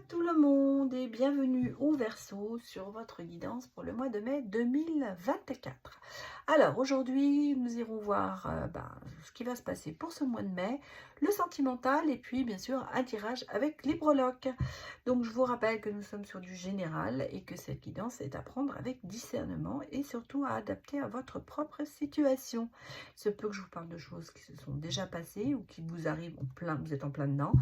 tout le monde et bienvenue au Verseau sur votre guidance pour le mois de mai 2024. Alors aujourd'hui nous irons voir ce qui va se passer pour ce mois de mai, le sentimental et puis bien sûr un tirage avec les breloques. Donc je vous rappelle que nous sommes sur du général et que cette guidance est à prendre avec discernement et surtout à adapter à votre propre situation. Il se peut que je vous parle de choses qui se sont déjà passées ou qui vous arrivent en plein, vous êtes en plein dedans.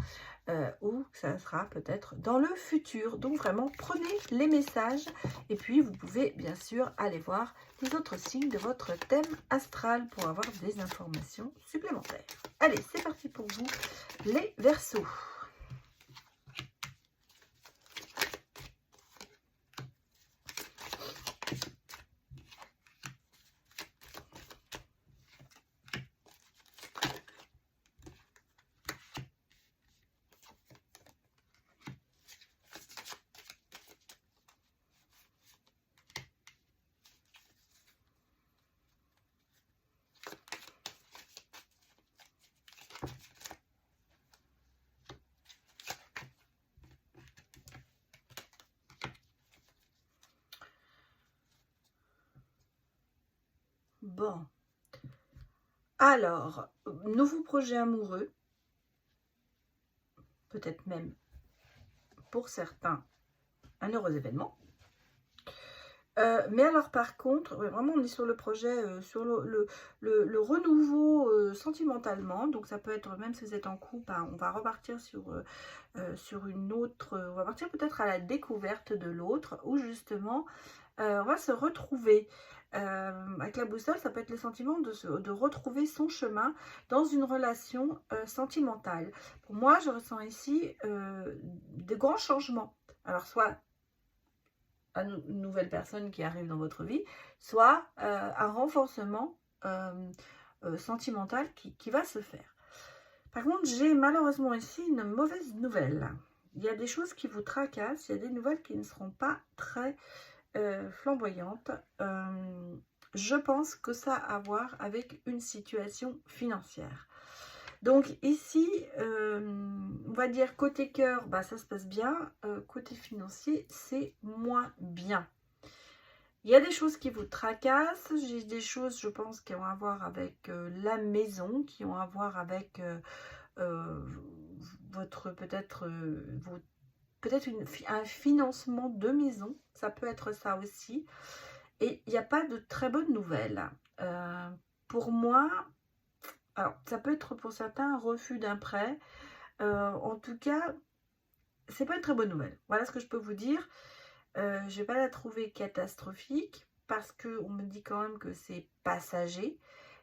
Ou ça sera peut-être dans le futur. Donc vraiment, prenez les messages et puis vous pouvez bien sûr aller voir les autres signes de votre thème astral pour avoir des informations supplémentaires. Allez, c'est parti pour vous, les Verseaux. Bon, alors, nouveau projet amoureux, peut-être même pour certains, un heureux événement. Mais alors par contre, ouais, vraiment on est sur le projet, sur le renouveau sentimentalement. Donc ça peut être, même si vous êtes en couple, on va repartir sur une autre, on va partir peut-être à la découverte de l'autre, où justement on va se retrouver. Avec la boussole, ça peut être le sentiment de retrouver son chemin dans une relation sentimentale. Pour moi, je ressens ici de grands changements. Alors soit une nouvelle personne qui arrive dans votre vie, soit un renforcement sentimental qui va se faire. Par contre, j'ai malheureusement ici une mauvaise nouvelle. Il y a des choses qui vous tracassent, il y a des nouvelles qui ne seront pas très flamboyantes. Je pense que ça a à voir avec une situation financière. Donc ici, on va dire côté cœur, ça se passe bien. Côté financier, c'est moins bien. Il y a des choses qui vous tracassent. J'ai des choses, je pense, qui ont à voir avec la maison, qui ont à voir avec votre peut-être un financement de maison. Ça peut être ça aussi. Et il n'y a pas de très bonnes nouvelles. Pour moi, alors ça peut être pour certains un refus d'un prêt. En tout cas, c'est pas une très bonne nouvelle. Voilà ce que je peux vous dire. Je ne vais pas la trouver catastrophique parce qu'on me dit quand même que c'est passager.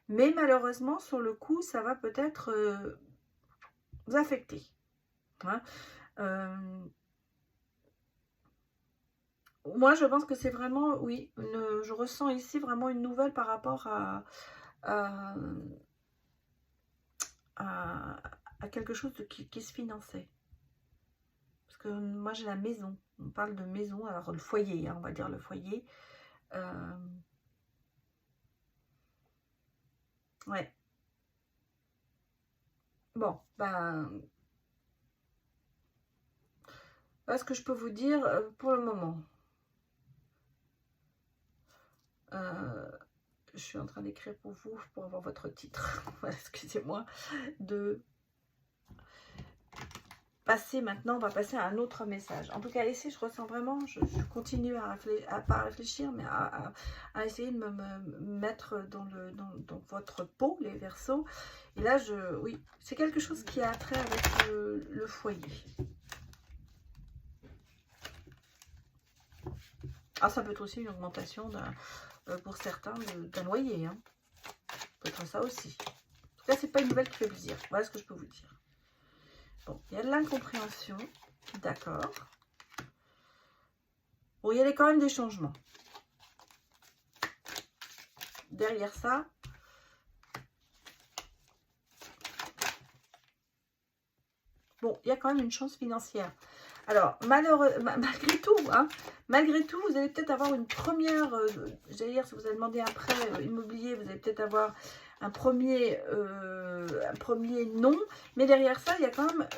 Mais malheureusement, sur le coup, ça va peut-être vous affecter. Hein. Moi, je pense que c'est vraiment, oui, je ressens ici vraiment une nouvelle par rapport à, à quelque chose qui se finançait. Parce que moi, j'ai la maison. On parle de maison, alors le foyer, on va dire le foyer. Ouais. Bon, voilà ce que je peux vous dire pour le moment. Je suis en train d'écrire pour vous, pour avoir votre titre. Excusez-moi de passer maintenant. On va passer à un autre message. En tout cas, ici, je ressens vraiment, je continue à pas réfléchir, mais à essayer de me mettre dans votre peau, les Verseaux. Et là, oui, c'est quelque chose qui a trait avec le foyer. Ah, ça peut être aussi une augmentation pour certains d'un loyer. Hein. Peut-être ça aussi. En tout cas, c'est pas une nouvelle qui fait plaisir. Voilà ce que je peux vous dire. Bon, il y a de l'incompréhension. D'accord. Bon, il y a quand même des changements. Derrière ça, bon, il y a quand même une chance financière. Alors, malgré tout, vous allez peut-être avoir une première, j'allais dire, si vous avez demandé un prêt immobilier, vous allez peut-être avoir un premier non, mais derrière ça, il y a quand même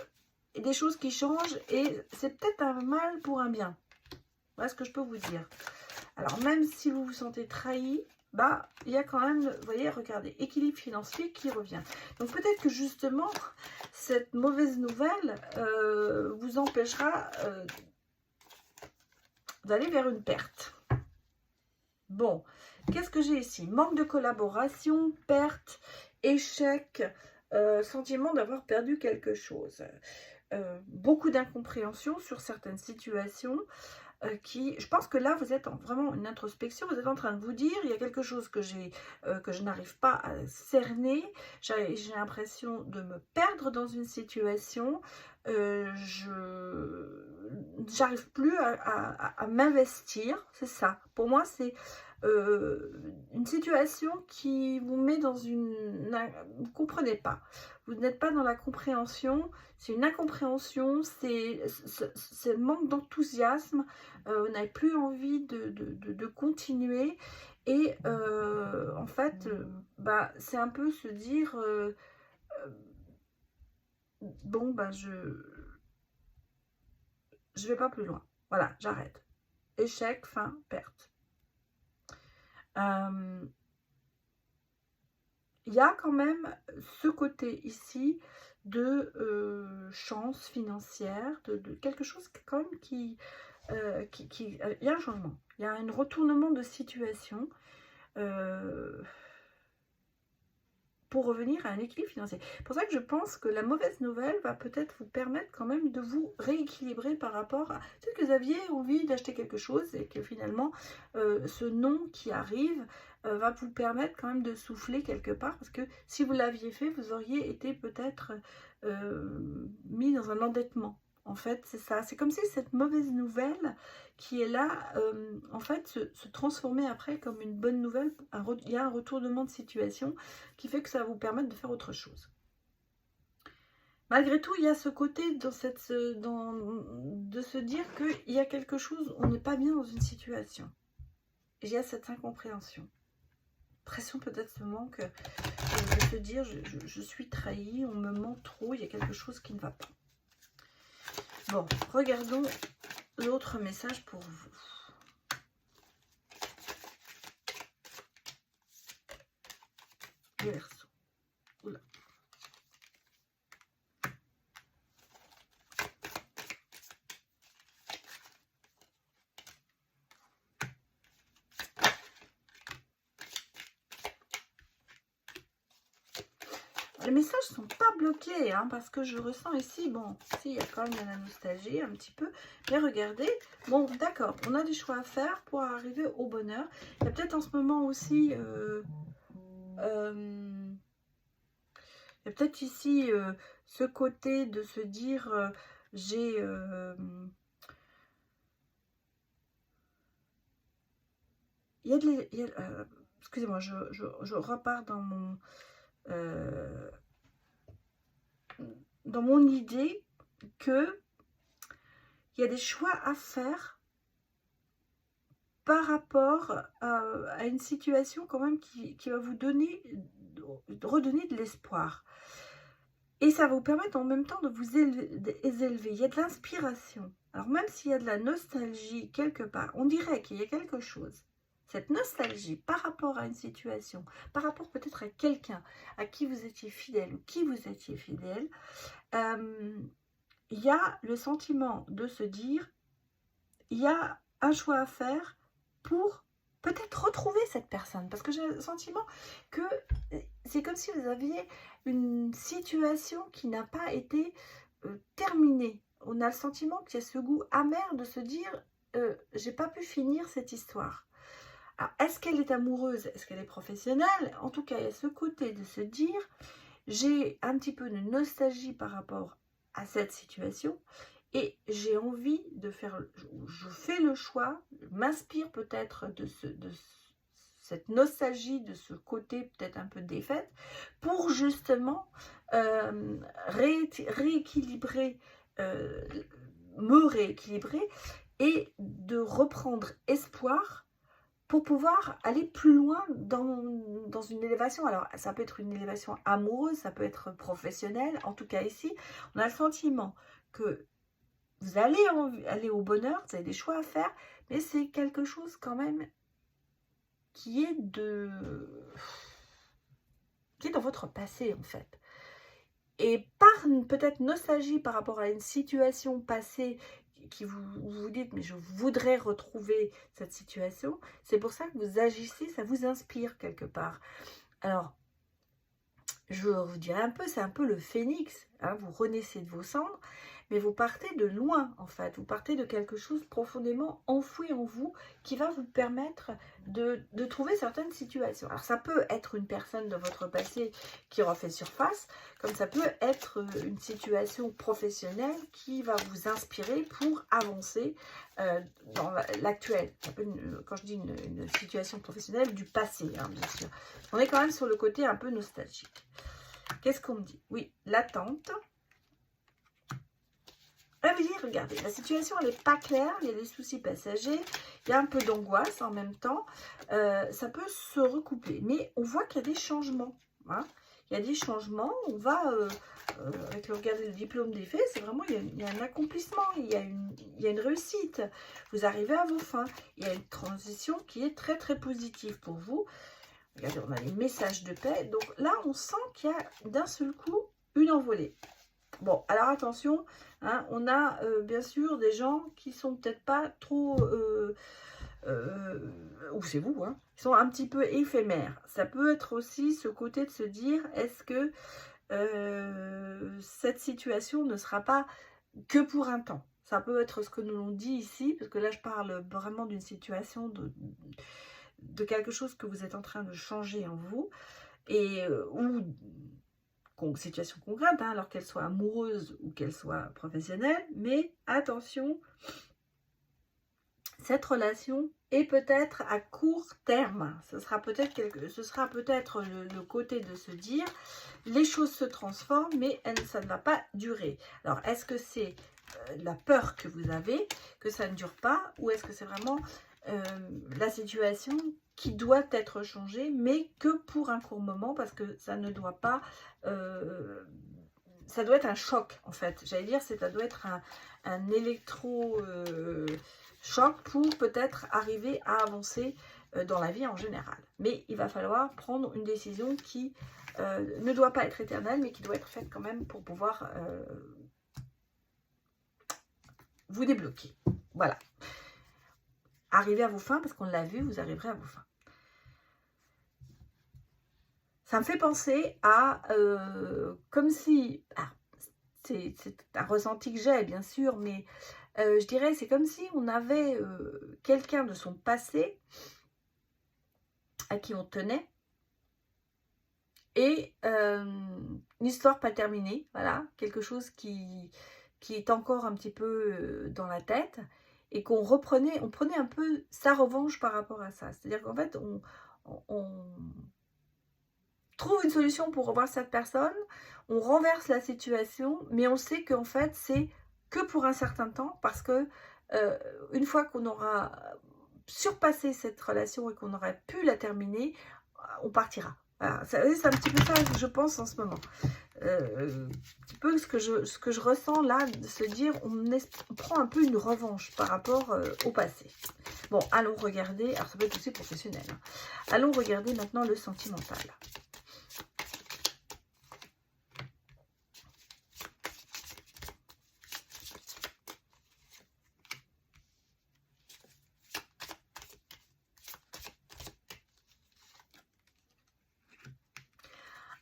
des choses qui changent et c'est peut-être un mal pour un bien. Voilà ce que je peux vous dire. Alors, même si vous vous sentez trahi, bah, il y a quand même, vous voyez, regardez, équilibre financier qui revient. Donc, peut-être que justement, cette mauvaise nouvelle vous empêchera d'aller vers une perte. Bon, qu'est-ce que j'ai ici? Manque de collaboration, perte, échec, sentiment d'avoir perdu quelque chose. Beaucoup d'incompréhension sur certaines situations. Je pense que là, vous êtes vraiment une introspection, vous êtes en train de vous dire, il y a quelque chose que je n'arrive pas à cerner, j'ai l'impression de me perdre dans une situation, j'arrive plus à m'investir, c'est ça. Pour moi, c'est une situation qui vous met dans vous ne comprenez pas, vous n'êtes pas dans la compréhension, c'est une incompréhension, c'est manque d'enthousiasme, on n'a plus envie de continuer et en fait, bah, c'est un peu se dire bon, bah, je vais pas plus loin. Voilà, j'arrête. Échec, fin, perte. Il y a quand même ce côté ici de chance financière, de quelque chose quand même il y a un changement, il y a un retournement de situation pour revenir à un équilibre financier. C'est pour ça que je pense que la mauvaise nouvelle va peut-être vous permettre quand même de vous rééquilibrer par rapport à... Peut-être que vous aviez envie d'acheter quelque chose et que finalement, ce non qui arrive va vous permettre quand même de souffler quelque part. Parce que si vous l'aviez fait, vous auriez été peut-être mis dans un endettement. En fait, c'est ça. C'est comme si cette mauvaise nouvelle qui est là, en fait, se transformait après comme une bonne nouvelle. Il y a un retournement de situation qui fait que ça va vous permettre de faire autre chose. Malgré tout, il y a ce côté de se dire qu'il y a quelque chose, on n'est pas bien dans une situation. Il y a cette incompréhension. Pression peut-être ce manque de se dire je suis trahi, on me ment trop, il y a quelque chose qui ne va pas. Bon, regardons l'autre message pour vous. Les Verseaux. Oula. Les messages ne sont pas bloqués, hein, parce que je ressens ici, bon, si, il y a quand même de la nostalgie un petit peu, mais regardez, bon, d'accord, on a des choix à faire pour arriver au bonheur. Il y a peut-être en ce moment aussi, il y a peut-être ici ce côté de se dire, j'ai... il y a de... excusez-moi, je repars dans mon idée que il y a des choix à faire par rapport à une situation quand même qui va vous redonner de l'espoir. Et ça va vous permettre en même temps de vous élever. Il y a de l'inspiration. Alors même s'il y a de la nostalgie quelque part, on dirait qu'il y a quelque chose. Cette nostalgie par rapport à une situation, par rapport peut-être à quelqu'un à qui vous étiez fidèle ou qui vous étiez fidèle, il y a le sentiment de se dire, il y a un choix à faire pour peut-être retrouver cette personne. Parce que j'ai le sentiment que c'est comme si vous aviez une situation qui n'a pas été terminée. On a le sentiment qu'il y a ce goût amer de se dire, j'ai pas pu finir cette histoire. Alors, est-ce qu'elle est amoureuse? Est-ce qu'elle est professionnelle? En tout cas, il y a ce côté de se dire, j'ai un petit peu de nostalgie par rapport à cette situation et j'ai envie de faire, je fais le choix, m'inspire peut-être de cette nostalgie, de ce côté peut-être un peu défaite, pour justement rééquilibrer, me rééquilibrer et de reprendre espoir pour pouvoir aller plus loin dans une élévation. Alors, ça peut être une élévation amoureuse, ça peut être professionnelle. En tout cas, ici, on a le sentiment que vous allez aller au bonheur, vous avez des choix à faire, mais c'est quelque chose quand même qui est dans votre passé en fait. Et par peut-être nostalgie par rapport à une situation passée qui vous dites mais je voudrais retrouver cette situation, c'est pour ça que vous agissez, ça vous inspire quelque part. Alors, je vous dirais un peu, c'est un peu le phénix, hein, vous renaissez de vos cendres, mais vous partez de loin en fait, vous partez de quelque chose profondément enfoui en vous qui va vous permettre de trouver certaines situations. Alors ça peut être une personne de votre passé qui aura fait surface, comme ça peut être une situation professionnelle qui va vous inspirer pour avancer dans l'actuel. Quand je dis une situation professionnelle, du passé, hein, bien sûr. On est quand même sur le côté un peu nostalgique. Qu'est-ce qu'on me dit? Oui, l'attente. Ah oui, regardez, la situation elle n'est pas claire, il y a des soucis passagers, il y a un peu d'angoisse en même temps, ça peut se recoupler, mais on voit qu'il y a des changements, hein. Il y a des changements, on va, avec le regard du diplôme des faits, c'est vraiment, il y a un accomplissement, il y a une réussite, vous arrivez à vos fins, il y a une transition qui est très très positive pour vous. Regardez, on a les messages de paix, donc là on sent qu'il y a d'un seul coup une envolée. Bon, alors attention, hein, on a bien sûr des gens qui sont peut-être pas trop, ou c'est vous, hein, qui sont un petit peu éphémères. Ça peut être aussi ce côté de se dire, est-ce que cette situation ne sera pas que pour un temps? Ça peut être ce que nous on dit ici, parce que là je parle vraiment d'une situation de quelque chose que vous êtes en train de changer en vous, et ou situation concrète, hein, alors qu'elle soit amoureuse ou qu'elle soit professionnelle, mais attention, cette relation est peut-être à court terme. Ce sera peut-être le côté de se dire, les choses se transforment, mais ça ne va pas durer. Alors, est-ce que c'est la peur que vous avez, que ça ne dure pas, ou est-ce que c'est vraiment la situation qui doit être changée, mais que pour un court moment, parce que ça ne doit pas... ça doit être un choc, en fait. J'allais dire, ça doit être un électro-choc pour peut-être arriver à avancer dans la vie en général. Mais il va falloir prendre une décision qui ne doit pas être éternelle, mais qui doit être faite quand même pour pouvoir vous débloquer. Voilà. Arrivez à vos fins, parce qu'on l'a vu, vous arriverez à vos fins. Ça me fait penser à, comme si, c'est un ressenti que j'ai bien sûr, mais je dirais c'est comme si on avait quelqu'un de son passé à qui on tenait, et une histoire pas terminée, voilà, quelque chose qui est encore un petit peu dans la tête, et on prenait un peu sa revanche par rapport à ça. C'est-à-dire qu'en fait, on trouve une solution pour revoir cette personne, on renverse la situation, mais on sait qu'en fait, c'est que pour un certain temps, parce que une fois qu'on aura surpassé cette relation et qu'on aurait pu la terminer, on partira. Voilà. C'est un petit peu ça, je pense, en ce moment. Un petit peu ce que je ressens là, de se dire, on prend un peu une revanche par rapport au passé. Bon, allons regarder, alors ça peut être aussi professionnel, hein. Allons regarder maintenant le sentimental.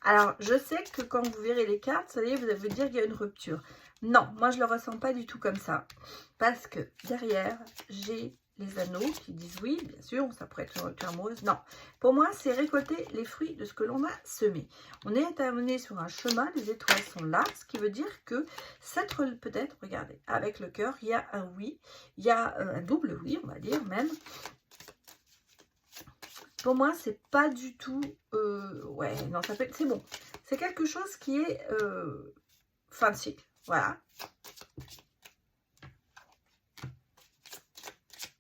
Alors, je sais que quand vous verrez les cartes, ça y est, vous allez vous dire qu'il y a une rupture. Non, moi, je ne le ressens pas du tout comme ça. Parce que derrière, j'ai les anneaux qui disent oui, bien sûr, ça pourrait être une rupture amoureuse. Non, pour moi, c'est récolter les fruits de ce que l'on a semé. On est amené sur un chemin, les étoiles sont là, ce qui veut dire que cette, peut-être, regardez, avec le cœur, il y a un oui, il y a un double oui, on va dire même. Pour moi, c'est pas du tout... ouais, non, ça peut... c'est bon. C'est quelque chose qui est fin de cycle. Voilà.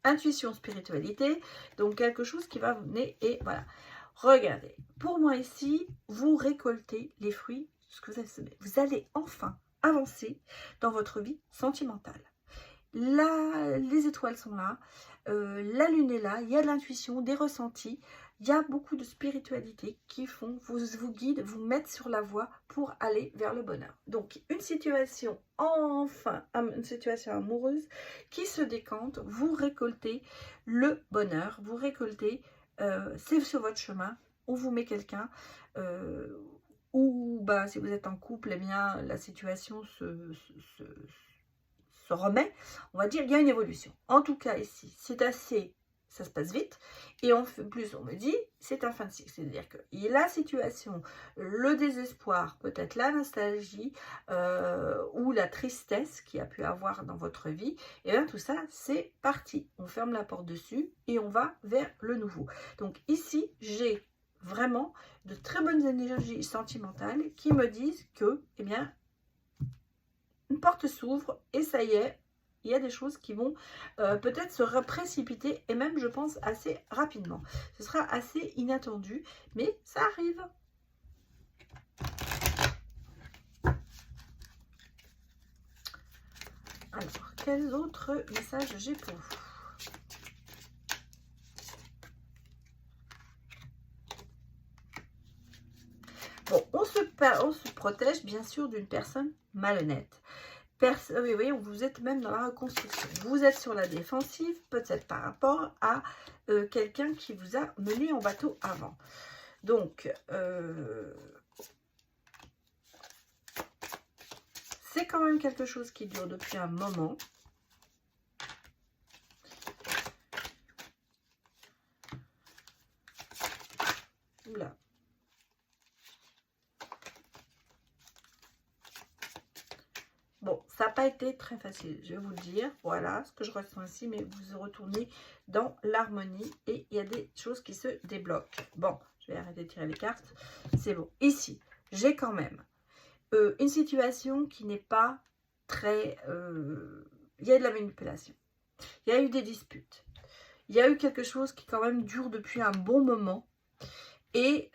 Intuition, spiritualité. Donc, quelque chose qui va venir et voilà. Regardez. Pour moi, ici, vous récoltez les fruits de ce que vous avez semé. Vous allez enfin avancer dans votre vie sentimentale. Là, les étoiles sont là, la lune est là, il y a de l'intuition, des ressentis, il y a beaucoup de spiritualité qui vous guident, vous mettent sur la voie pour aller vers le bonheur. Donc, une situation, enfin, une situation amoureuse qui se décante, vous récoltez le bonheur, vous récoltez, c'est sur votre chemin, on vous met quelqu'un, ou bah, si vous êtes en couple, eh bien, la situation se remet, on va dire, il y a une évolution. En tout cas, ici, c'est assez, ça se passe vite, et en plus, on me dit, c'est un fin de cycle, c'est-à-dire que la situation, le désespoir, peut-être la nostalgie, ou la tristesse qu'il y a pu avoir dans votre vie, et bien tout ça, c'est parti. On ferme la porte dessus, et on va vers le nouveau. Donc ici, j'ai vraiment de très bonnes énergies sentimentales qui me disent que, eh bien, une porte s'ouvre et ça y est, il y a des choses qui vont peut-être se précipiter et même, je pense, assez rapidement. Ce sera assez inattendu, mais ça arrive. Alors, quels autres messages j'ai pour vous? Bon, on se protège bien sûr d'une personne malhonnête. Oui, vous êtes même dans la reconstruction. Vous êtes sur la défensive, peut-être par rapport à quelqu'un qui vous a mené en bateau avant. Donc, c'est quand même quelque chose qui dure depuis un moment. Oula. Bon, ça n'a pas été très facile, je vais vous le dire. Voilà ce que je ressens ici, mais vous retournez dans l'harmonie et il y a des choses qui se débloquent. Bon, je vais arrêter de tirer les cartes. C'est bon. Ici, j'ai quand même une situation qui n'est pas très... il y a de la manipulation. Il y a eu des disputes. Il y a eu quelque chose qui quand même dure depuis un bon moment. Et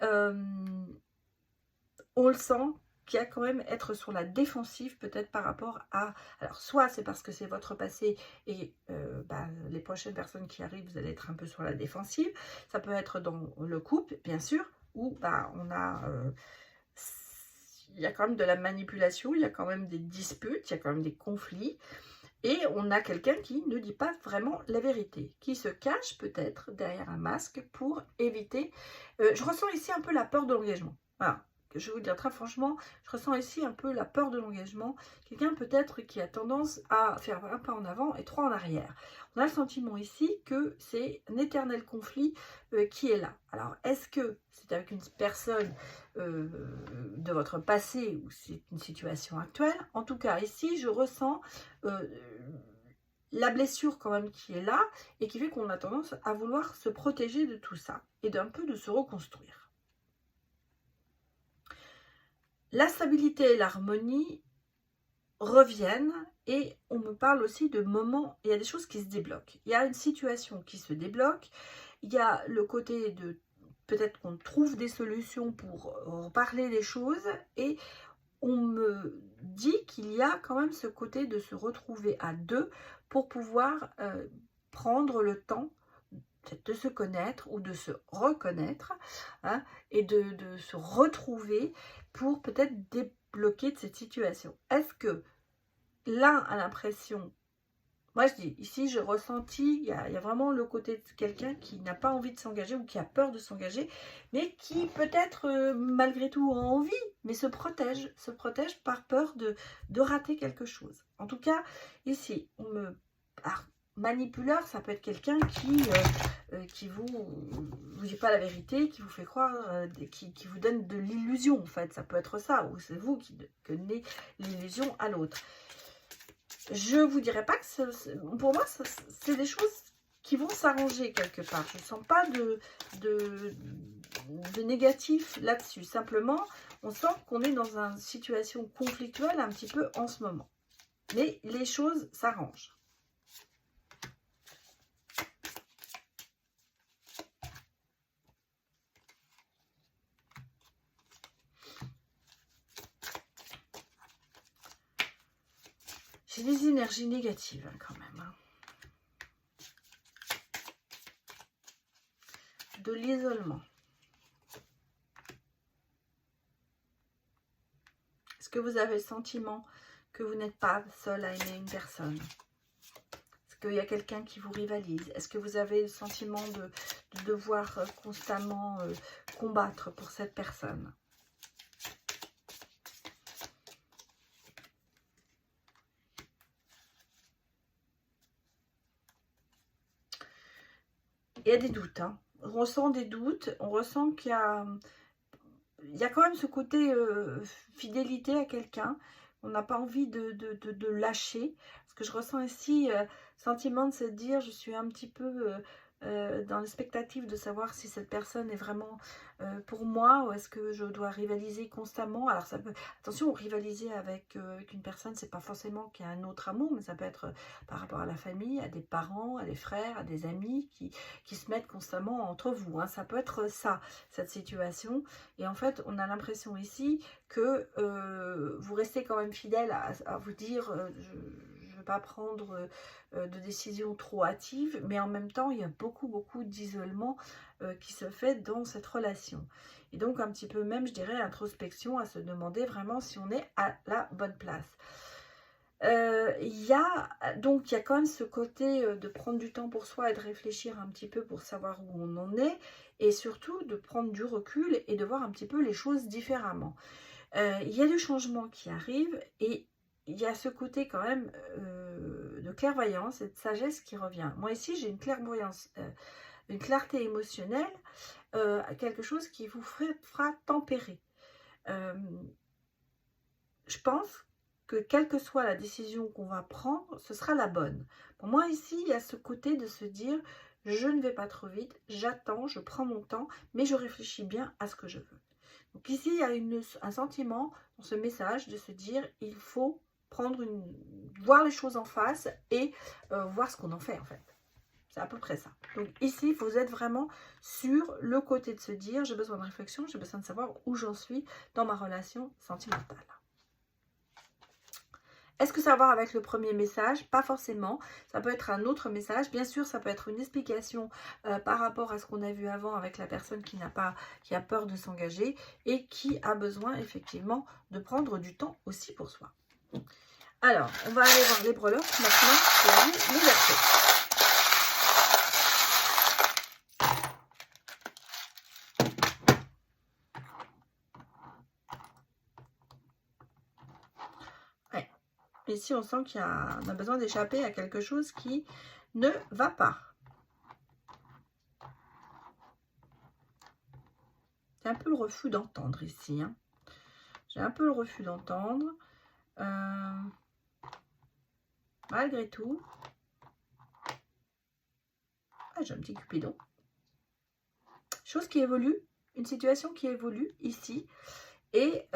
on le sent qu'il y a quand même être sur la défensive peut-être par rapport à... Alors, soit c'est parce que c'est votre passé et les prochaines personnes qui arrivent, vous allez être un peu sur la défensive. Ça peut être dans le couple, bien sûr, où on a... il y a quand même de la manipulation, il y a quand même des disputes, il y a quand même des conflits. Et on a quelqu'un qui ne dit pas vraiment la vérité, qui se cache peut-être derrière un masque pour éviter... je ressens ici un peu la peur de l'engagement. Voilà. Je vais vous dire très franchement, je ressens ici un peu la peur de l'engagement. Quelqu'un peut-être qui a tendance à faire un pas en avant et trois en arrière. On a le sentiment ici que c'est un éternel conflit qui est là. Alors, est-ce que c'est avec une personne de votre passé ou c'est une situation actuelle? En tout cas, ici, je ressens la blessure quand même qui est là et qui fait qu'on a tendance à vouloir se protéger de tout ça et d'un peu de se reconstruire. La stabilité et l'harmonie reviennent et on me parle aussi de moments, il y a des choses qui se débloquent. Il y a une situation qui se débloque, il y a le côté de peut-être qu'on trouve des solutions pour parler des choses et on me dit qu'il y a quand même ce côté de se retrouver à deux pour pouvoir prendre le temps de se connaître ou de se reconnaître hein, et de se retrouver pour peut-être débloquer de cette situation. Est-ce que l'un a l'impression, moi je dis, ici je ressentis, il y a vraiment le côté de quelqu'un qui n'a pas envie de s'engager ou qui a peur de s'engager, mais qui peut-être malgré tout a envie, mais se protège par peur de rater quelque chose. En tout cas, ici, on me... Alors, manipuleur, ça peut être quelqu'un qui vous dit pas la vérité, qui vous fait croire, qui vous donne de l'illusion en fait. Ça peut être ça, ou c'est vous qui donnez l'illusion à l'autre. Je vous dirais pas que pour moi, c'est des choses qui vont s'arranger quelque part. Je ne sens pas de négatif là-dessus. Simplement, on sent qu'on est dans une situation conflictuelle un petit peu en ce moment. Mais les choses s'arrangent. C'est des énergies négatives hein, quand même. Hein. De l'isolement. Est-ce que vous avez le sentiment que vous n'êtes pas seul à aimer une personne? Est-ce qu'il y a quelqu'un qui vous rivalise? Est-ce que vous avez le sentiment de devoir constamment combattre pour cette personne? Il y a des doutes, hein. On ressent des doutes, on ressent qu'il y a quand même ce côté fidélité à quelqu'un. On n'a pas envie de lâcher. Parce que je ressens ici sentiment de se dire, je suis un petit peu dans l'expectative de savoir si cette personne est vraiment pour moi ou est-ce que je dois rivaliser constamment. Alors ça peut, attention, rivaliser avec une personne, c'est pas forcément qu'il y a un autre amour, mais ça peut être par rapport à la famille, à des parents, à des frères, à des amis qui se mettent constamment entre vous. Hein. Ça peut être ça, cette situation. Et en fait, on a l'impression ici que vous restez quand même fidèle à vous dire je ne vais pas prendre de décisions trop hâtives, mais en même temps, il y a beaucoup d'isolement qui se fait dans cette relation. Et donc, un petit peu même, je dirais, l'introspection à se demander vraiment si on est à la bonne place. Il y a quand même ce côté de prendre du temps pour soi et de réfléchir un petit peu pour savoir où on en est et surtout de prendre du recul et de voir un petit peu les choses différemment. Il y a du changement qui arrive et il y a ce côté quand même de clairvoyance et de sagesse qui revient. Moi ici j'ai une clairvoyance, une clarté émotionnelle, quelque chose qui vous fera tempérer. Je pense que quelle que soit la décision qu'on va prendre, ce sera la bonne. Pour moi ici, il y a ce côté de se dire, je ne vais pas trop vite, j'attends, je prends mon temps, mais je réfléchis bien à ce que je veux. Donc ici, il y a un sentiment dans ce message de se dire, il faut voir les choses en face et voir ce qu'on en fait en fait. C'est à peu près ça. Donc ici, vous êtes vraiment sur le côté de se dire, j'ai besoin de réflexion, j'ai besoin de savoir où j'en suis dans ma relation sentimentale. Est-ce que ça va voir avec le premier message? Pas forcément. Ça peut être un autre message. Bien sûr, ça peut être une explication par rapport à ce qu'on a vu avant avec la personne qui a peur de s'engager et qui a besoin effectivement de prendre du temps aussi pour soi. Alors, on va aller voir les breloques maintenant pour les versets. Ici, on sent qu'on a besoin d'échapper à quelque chose qui ne va pas. C'est un peu le refus d'entendre ici. Hein. J'ai un peu le refus d'entendre. Malgré tout. Ah, j'ai un petit cupidon. Chose qui évolue. Une situation qui évolue ici. Et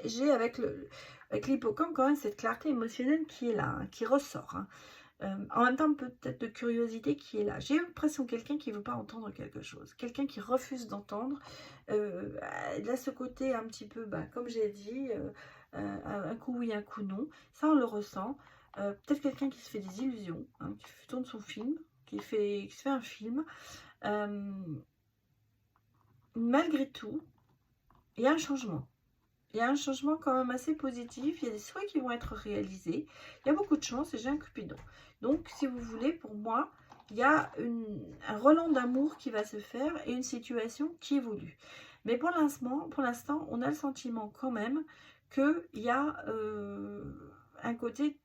j'ai avec l'hippocampe quand même cette clarté émotionnelle qui est là, hein, qui ressort. Hein. En même temps, peut-être de curiosité qui est là. J'ai l'impression quelqu'un qui ne veut pas entendre quelque chose. Quelqu'un qui refuse d'entendre. Là, ce côté un petit peu, comme j'ai dit, un coup oui, un coup non. Ça, on le ressent. Peut-être quelqu'un qui se fait des illusions, hein, qui tourne son film, qui se fait un film. Malgré tout, il y a un changement. Il y a un changement quand même assez positif. Il y a des souhaits qui vont être réalisés. Il y a beaucoup de chance et j'ai un cupidon. Donc, si vous voulez, pour moi, il y a un relent d'amour qui va se faire et une situation qui évolue. Mais pour l'instant, on a le sentiment quand même qu'il y a un côté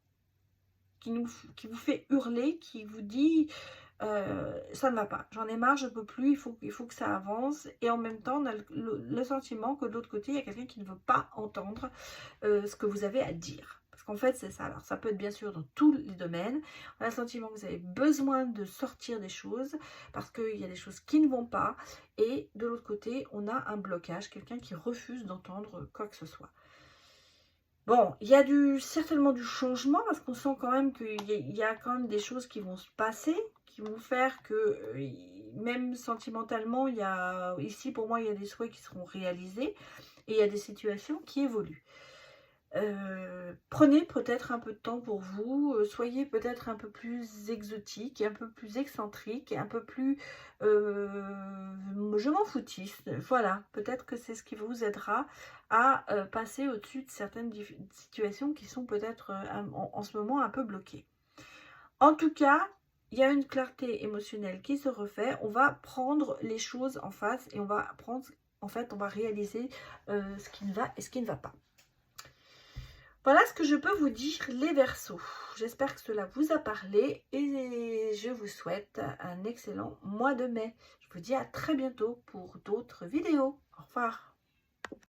qui vous fait hurler, qui vous dit... ça ne va pas, j'en ai marre, je ne peux plus, il faut que ça avance. Et en même temps, on a le sentiment que de l'autre côté, il y a quelqu'un qui ne veut pas entendre ce que vous avez à dire. Parce qu'en fait, c'est ça. Alors, ça peut être bien sûr dans tous les domaines. On a le sentiment que vous avez besoin de sortir des choses parce qu'il y a des choses qui ne vont pas. Et de l'autre côté, on a un blocage, quelqu'un qui refuse d'entendre quoi que ce soit. Bon, il y a certainement du changement parce qu'on sent quand même qu'il y a quand même des choses qui vont se passer, qui vont faire que même sentimentalement, ici pour moi, il y a des souhaits qui seront réalisés et il y a des situations qui évoluent. Prenez peut-être un peu de temps pour vous, soyez peut-être un peu plus exotique, un peu plus excentrique, un peu plus je m'en foutiste. Voilà, peut-être que c'est ce qui vous aidera à passer au-dessus de certaines situations qui sont peut-être en ce moment un peu bloquées. En tout cas, il y a une clarté émotionnelle qui se refait. On va prendre les choses en face et on va prendre, en fait, on va réaliser ce qui va et ce qui ne va pas. Voilà ce que je peux vous dire, les Verseaux. J'espère que cela vous a parlé et je vous souhaite un excellent mois de mai. Je vous dis à très bientôt pour d'autres vidéos. Au revoir.